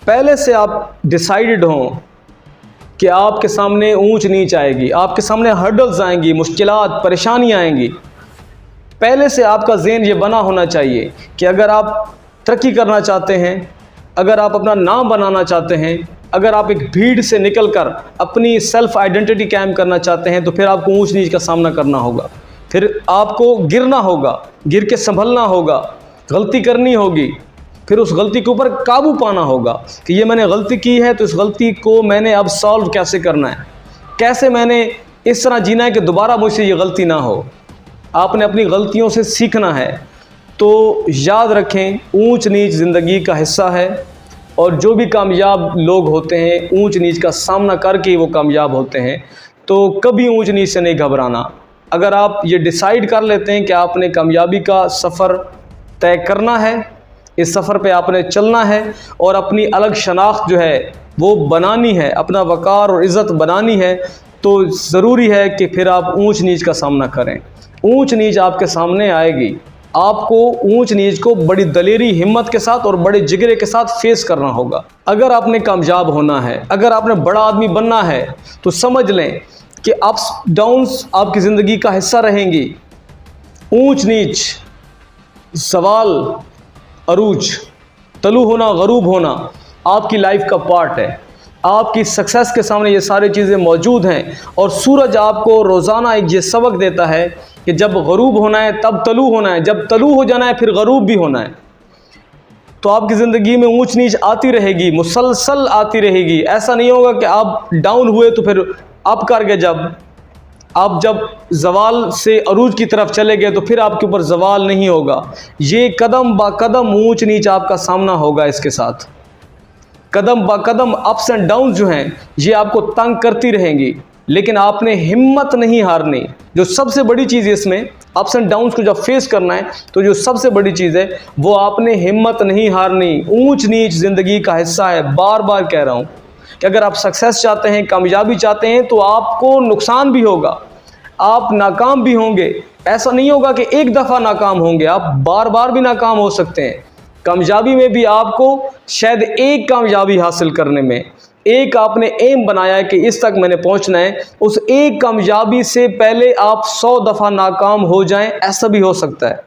पहले से आप डिसाइडेड हों कि आपके सामने ऊंच नीच आएगी, आपके सामने हर्डल्स आएंगी, मुश्किलात, परेशानियाँ आएंगी। पहले से आपका ज़हन ये बना होना चाहिए कि अगर आप तरक्की करना चाहते हैं, अगर आप अपना नाम बनाना चाहते हैं, अगर आप एक भीड़ से निकलकर अपनी सेल्फ आइडेंटिटी कायम करना चाहते हैं, तो फिर आपको ऊंच नीच का सामना करना होगा। फिर आपको गिरना होगा, गिर के संभलना होगा, गलती करनी होगी, फिर उस गलती के ऊपर काबू पाना होगा कि ये मैंने गलती की है, तो इस गलती को मैंने अब सॉल्व कैसे करना है, कैसे मैंने इस तरह जीना है कि दोबारा मुझसे ये गलती ना हो। आपने अपनी गलतियों से सीखना है। तो याद रखें, ऊंच नीच ज़िंदगी का हिस्सा है, और जो भी कामयाब लोग होते हैं ऊंच नीच का सामना करके ही वो कामयाब होते हैं। तो कभी ऊंच नीच से नहीं घबराना। अगर आप ये डिसाइड कर लेते हैं कि आपने कामयाबी का सफ़र तय करना है, इस सफ़र पे आपने चलना है और अपनी अलग शनाख्त जो है वो बनानी है, अपना वक़ार और इज़्ज़त बनानी है, तो ज़रूरी है कि फिर आप ऊंच नीच का सामना करें। ऊंच नीच आपके सामने आएगी, आपको ऊंच नीच को बड़ी दलेरी, हिम्मत के साथ और बड़े जिगरे के साथ फेस करना होगा। अगर आपने कामयाब होना है, अगर आपने बड़ा आदमी बनना है, तो समझ लें कि अप्स डाउन्स आपकी ज़िंदगी का हिस्सा रहेंगी। ऊंच नीच, सवाल, अरूज, तलू होना, गरूब होना आपकी लाइफ का पार्ट है। आपकी सक्सेस के सामने ये सारी चीज़ें मौजूद हैं, और सूरज आपको रोज़ाना एक ये सबक देता है कि जब गरूब होना है तब तलू होना है, जब तलू हो जाना है फिर गरूब भी होना है। तो आपकी ज़िंदगी में ऊंच नीच आती रहेगी, मुसलसल आती रहेगी। ऐसा नहीं होगा कि आप डाउन हुए तो फिर अप कर गए, जब ज़वाल से अरूज की तरफ चले गए तो फिर आपके ऊपर ज़वाल नहीं होगा। ये कदम ब कदम ऊंच नीच आपका सामना होगा। इसके साथ कदम ब कदम अप्स एंड डाउन जो हैं ये आपको तंग करती रहेंगी, लेकिन आपने हिम्मत नहीं हारनी। जो सबसे बड़ी चीज़ है इसमें, अप्स एंड डाउन्स को जब फेस करना है तो जो सबसे बड़ी चीज़ है वो आपने हिम्मत नहीं हारनी। ऊंच नीच ज़िंदगी का हिस्सा है। बार बार कह रहा हूँ कि अगर आप सक्सेस चाहते हैं, कामयाबी चाहते हैं, तो आपको नुकसान भी होगा, आप नाकाम भी होंगे। ऐसा नहीं होगा कि एक दफ़ा नाकाम होंगे, आप बार बार भी नाकाम हो सकते हैं। कामयाबी में भी आपको शायद एक कामयाबी हासिल करने में, एक आपने एम बनाया है कि इस तक मैंने पहुंचना है, उस एक कामयाबी से पहले आप 100 दफ़ा नाकाम हो जाएं, ऐसा भी हो सकता है।